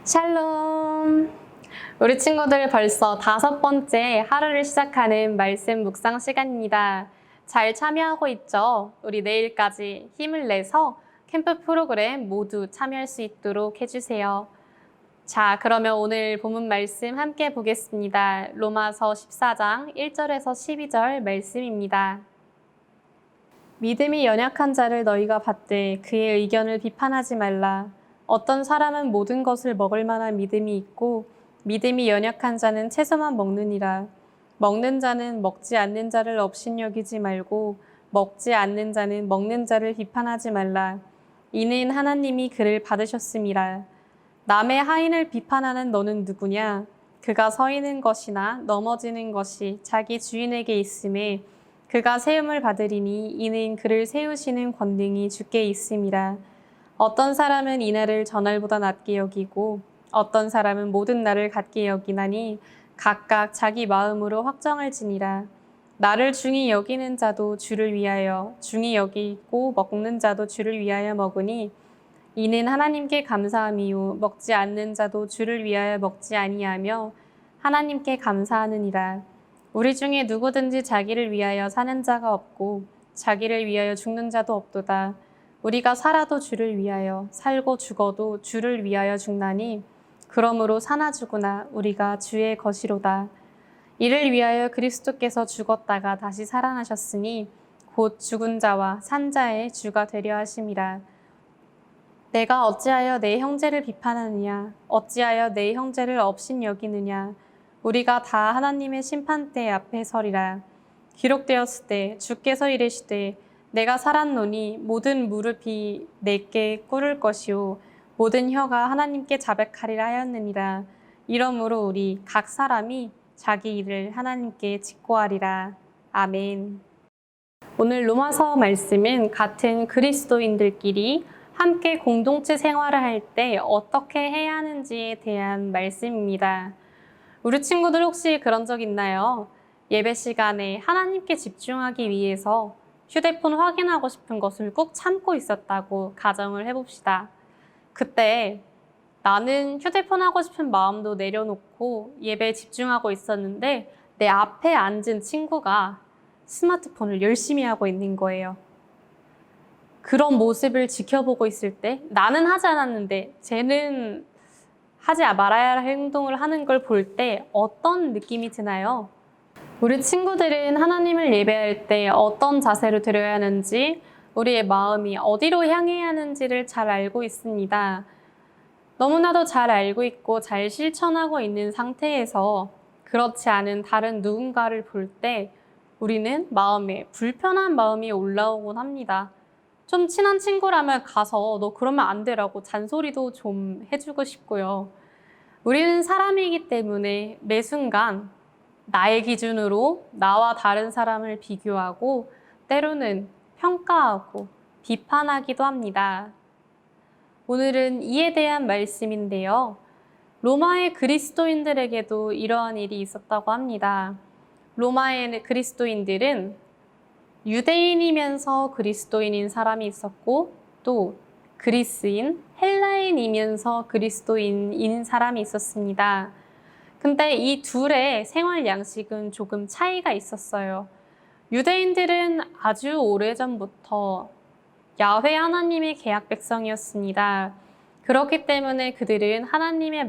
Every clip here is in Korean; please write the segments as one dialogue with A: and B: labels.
A: 샬롬! 우리 친구들 벌써 5번째 하루를 시작하는 말씀 묵상 시간입니다. 잘 참여하고 있죠? 우리 내일까지 힘을 내서 캠프 프로그램 모두 참여할 수 있도록 해주세요. 자, 그러면 오늘 본문 말씀 함께 보겠습니다. 로마서 14장 1절에서 12절 말씀입니다. 믿음이 연약한 자를 너희가 받되 그의 의견을 비판하지 말라. 어떤 사람은 모든 것을 먹을 만한 믿음이 있고 믿음이 연약한 자는 채소만 먹느니라. 먹는 자는 먹지 않는 자를 업신여기지 말고 먹지 않는 자는 먹는 자를 비판하지 말라. 이는 하나님이 그를 받으셨음이라. 남의 하인을 비판하는 너는 누구냐? 그가 서 있는 것이나 넘어지는 것이 자기 주인에게 있음에 그가 세움을 받으리니 이는 그를 세우시는 권능이 주께 있음이라. 어떤 사람은 이날을 전날보다 낮게 여기고 어떤 사람은 모든 날을 같게 여기나니 각각 자기 마음으로 확정을 지니라. 나를 중히 여기는 자도 주를 위하여 중히 여기고 먹는 자도 주를 위하여 먹으니 이는 하나님께 감사함이요 먹지 않는 자도 주를 위하여 먹지 아니하며 하나님께 감사하느니라. 우리 중에 누구든지 자기를 위하여 사는 자가 없고 자기를 위하여 죽는 자도 없도다. 우리가 살아도 주를 위하여 살고 죽어도 주를 위하여 죽나니 그러므로 사나 죽으나 우리가 주의 것이로다. 이를 위하여 그리스도께서 죽었다가 다시 살아나셨으니 곧 죽은 자와 산 자의 주가 되려 하심이라. 내가 어찌하여 내 형제를 비판하느냐? 어찌하여 내 형제를 업신여기느냐? 우리가 다 하나님의 심판대 앞에 서리라. 기록되었을 때 주께서 이르시되 내가 살았노니 모든 무릎이 내게 꿇을 것이요 모든 혀가 하나님께 자백하리라 하였느니라. 이러므로 우리 각 사람이 자기 일을 하나님께 직고하리라. 아멘. 오늘 로마서 말씀은 같은 그리스도인들끼리 함께 공동체 생활을 할 때 어떻게 해야 하는지에 대한 말씀입니다. 우리 친구들 혹시 그런 적 있나요? 예배 시간에 하나님께 집중하기 위해서 휴대폰 확인하고 싶은 것을 꾹 참고 있었다고 가정을 해봅시다. 그때 나는 휴대폰 하고 싶은 마음도 내려놓고 예배에 집중하고 있었는데 내 앞에 앉은 친구가 스마트폰을 열심히 하고 있는 거예요. 그런 모습을 지켜보고 있을 때 나는 하지 않았는데 쟤는 하지 말아야 할 행동을 하는 걸 볼 때 어떤 느낌이 드나요? 우리 친구들은 하나님을 예배할 때 어떤 자세로 드려야 하는지, 우리의 마음이 어디로 향해야 하는지를 잘 알고 있습니다. 너무나도 잘 알고 있고 잘 실천하고 있는 상태에서 그렇지 않은 다른 누군가를 볼 때 우리는 마음에 불편한 마음이 올라오곤 합니다. 좀 친한 친구라면 가서 너 그러면 안 되라고 잔소리도 좀 해주고 싶고요. 우리는 사람이기 때문에 매 순간 나의 기준으로 나와 다른 사람을 비교하고 때로는 평가하고 비판하기도 합니다. 오늘은 이에 대한 말씀인데요. 로마의 그리스도인들에게도 이러한 일이 있었다고 합니다. 로마의 그리스도인들은 유대인이면서 그리스도인인 사람이 있었고 또 그리스인, 헬라인이면서 그리스도인인 사람이 있었습니다. 근데 이 둘의 생활 양식은 조금 차이가 있었어요. 유대인들은 아주 오래전부터 야훼 하나님의 계약 백성이었습니다. 그렇기 때문에 그들은 하나님의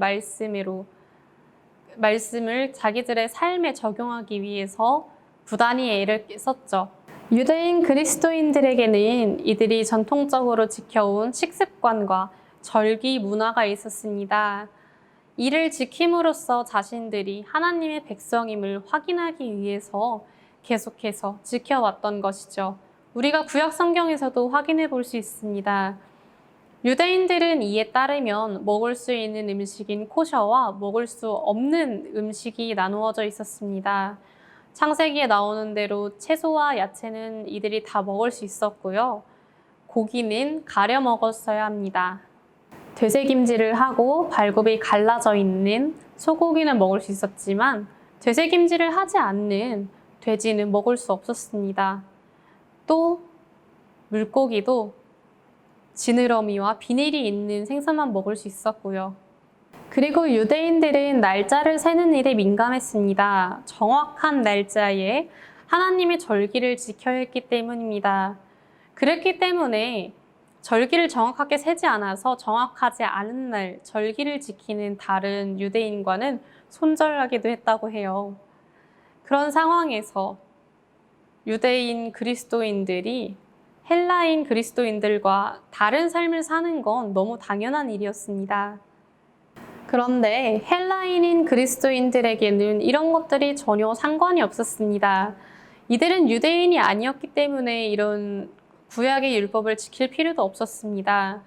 A: 말씀을 자기들의 삶에 적용하기 위해서 부단히 애를 썼죠. 유대인 그리스도인들에게는 이들이 전통적으로 지켜온 식습관과 절기 문화가 있었습니다. 이를 지킴으로써 자신들이 하나님의 백성임을 확인하기 위해서 계속해서 지켜왔던 것이죠. 우리가 구약 성경에서도 확인해 볼 수 있습니다. 유대인들은 이에 따르면 먹을 수 있는 음식인 코셔와 먹을 수 없는 음식이 나누어져 있었습니다. 창세기에 나오는 대로 채소와 야채는 이들이 다 먹을 수 있었고요. 고기는 가려 먹었어야 합니다. 되새김질을 하고 발굽이 갈라져 있는 소고기는 먹을 수 있었지만 되새김질을 하지 않는 돼지는 먹을 수 없었습니다. 또 물고기도 지느러미와 비늘이 있는 생선만 먹을 수 있었고요. 그리고 유대인들은 날짜를 세는 일에 민감했습니다. 정확한 날짜에 하나님의 절기를 지켜야 했기 때문입니다. 그랬기 때문에 절기를 정확하게 세지 않아서 정확하지 않은 날 절기를 지키는 다른 유대인과는 손절하기도 했다고 해요. 그런 상황에서 유대인 그리스도인들이 헬라인 그리스도인들과 다른 삶을 사는 건 너무 당연한 일이었습니다. 그런데 헬라인인 그리스도인들에게는 이런 것들이 전혀 상관이 없었습니다. 이들은 유대인이 아니었기 때문에 이런 구약의 율법을 지킬 필요도 없었습니다.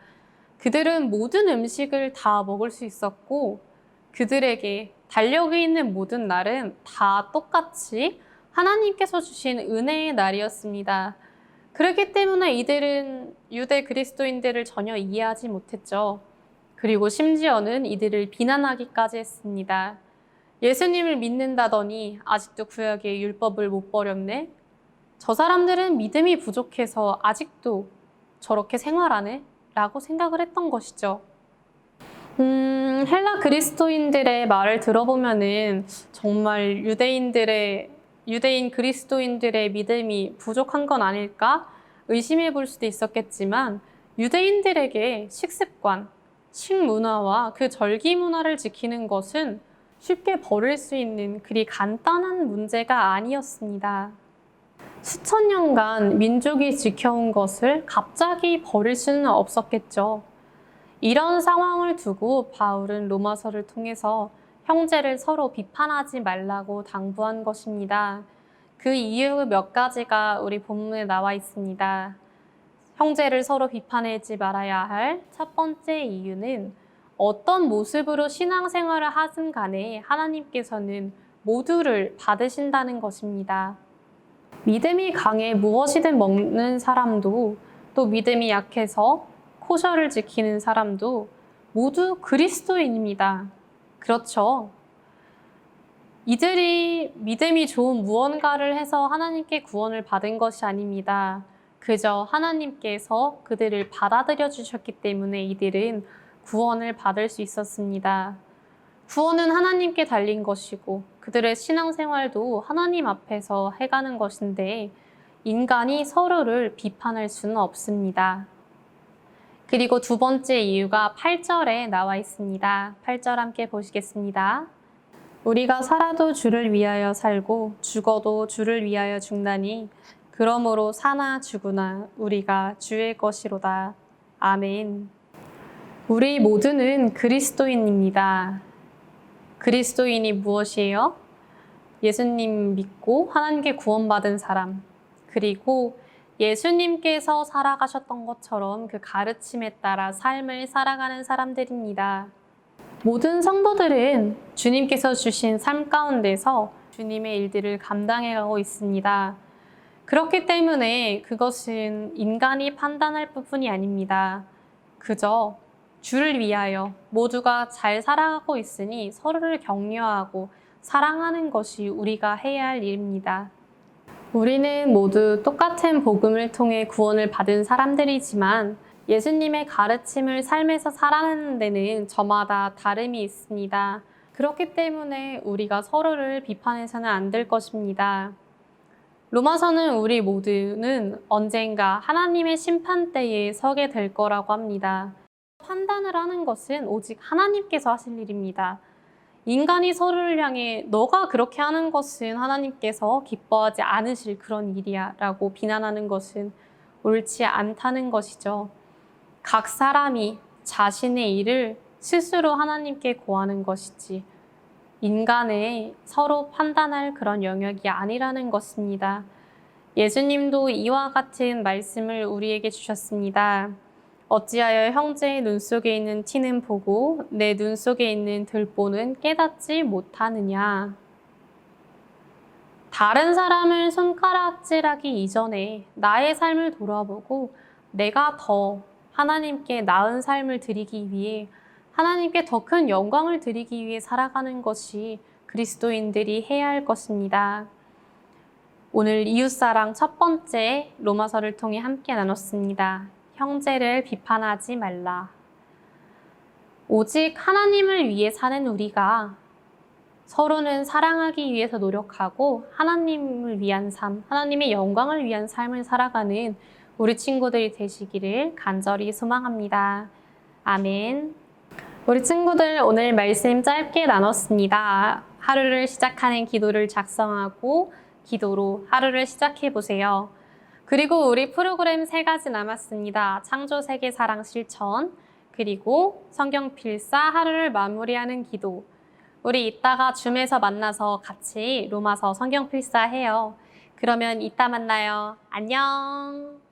A: 그들은 모든 음식을 다 먹을 수 있었고 그들에게 달력이 있는 모든 날은 다 똑같이 하나님께서 주신 은혜의 날이었습니다. 그렇기 때문에 이들은 유대 그리스도인들을 전혀 이해하지 못했죠. 그리고 심지어는 이들을 비난하기까지 했습니다. 예수님을 믿는다더니 아직도 구약의 율법을 못 버렸네? 저 사람들은 믿음이 부족해서 아직도 저렇게 생활하네? 라고 생각을 했던 것이죠. 헬라 그리스도인들의 말을 들어보면은 정말 유대인 그리스도인들의 믿음이 부족한 건 아닐까 의심해 볼 수도 있었겠지만 유대인들에게 식습관, 식문화와 그 절기 문화를 지키는 것은 쉽게 버릴 수 있는 그리 간단한 문제가 아니었습니다. 수천 년간 민족이 지켜온 것을 갑자기 버릴 수는 없었겠죠. 이런 상황을 두고 바울은 로마서를 통해서 형제를 서로 비판하지 말라고 당부한 것입니다. 그 이유 몇 가지가 우리 본문에 나와 있습니다. 형제를 서로 비판하지 말아야 할 첫 번째 이유는 어떤 모습으로 신앙생활을 하든 간에 하나님께서는 모두를 받으신다는 것입니다. 믿음이 강해 무엇이든 먹는 사람도 또 믿음이 약해서 코셔를 지키는 사람도 모두 그리스도인입니다. 그렇죠. 이들이 믿음이 좋은 무언가를 해서 하나님께 구원을 받은 것이 아닙니다. 그저 하나님께서 그들을 받아들여 주셨기 때문에 이들은 구원을 받을 수 있었습니다. 구원은 하나님께 달린 것이고 그들의 신앙생활도 하나님 앞에서 해가는 것인데 인간이 서로를 비판할 수는 없습니다. 그리고 두 번째 이유가 8절에 나와 있습니다. 8절 함께 보시겠습니다. 우리가 살아도 주를 위하여 살고 죽어도 주를 위하여 죽나니 그러므로 사나 죽으나 우리가 주의 것이로다. 아멘. 우리 모두는 그리스도인입니다. 그리스도인이 무엇이에요? 예수님 믿고 하나님께 구원받은 사람, 그리고 예수님께서 살아가셨던 것처럼 그 가르침에 따라 삶을 살아가는 사람들입니다. 모든 성도들은 주님께서 주신 삶 가운데서 주님의 일들을 감당해가고 있습니다. 그렇기 때문에 그것은 인간이 판단할 부분이 아닙니다. 그저 주를 위하여 모두가 잘 살아가고 있으니 서로를 격려하고 사랑하는 것이 우리가 해야 할 일입니다. 우리는 모두 똑같은 복음을 통해 구원을 받은 사람들이지만 예수님의 가르침을 삶에서 살아가는 데는 저마다 다름이 있습니다. 그렇기 때문에 우리가 서로를 비판해서는 안 될 것입니다. 로마서는 우리 모두는 언젠가 하나님의 심판대에 서게 될 거라고 합니다. 판단을 하는 것은 오직 하나님께서 하실 일입니다. 인간이 서로를 향해 너가 그렇게 하는 것은 하나님께서 기뻐하지 않으실 그런 일이야 라고 비난하는 것은 옳지 않다는 것이죠. 각 사람이 자신의 일을 스스로 하나님께 고하는 것이지 인간의 서로 판단할 그런 영역이 아니라는 것입니다. 예수님도 이와 같은 말씀을 우리에게 주셨습니다. 어찌하여 형제의 눈 속에 있는 티는 보고 내 눈 속에 있는 들보는 깨닫지 못하느냐. 다른 사람을 손가락질하기 이전에 나의 삶을 돌아보고 내가 더 하나님께 나은 삶을 드리기 위해 하나님께 더 큰 영광을 드리기 위해 살아가는 것이 그리스도인들이 해야 할 것입니다. 오늘 이웃사랑 첫 번째 로마서를 통해 함께 나눴습니다. 형제를 비판하지 말라. 오직 하나님을 위해 사는 우리가 서로는 사랑하기 위해서 노력하고 하나님을 위한 삶, 하나님의 영광을 위한 삶을 살아가는 우리 친구들이 되시기를 간절히 소망합니다. 아멘. 우리 친구들 오늘 말씀 짧게 나눴습니다. 하루를 시작하는 기도를 작성하고 기도로 하루를 시작해 보세요. 그리고 우리 프로그램 3가지 남았습니다. 창조 세계 사랑 실천, 그리고 성경 필사 하루를 마무리하는 기도. 우리 이따가 줌에서 만나서 같이 로마서 성경 필사 해요. 그러면 이따 만나요. 안녕.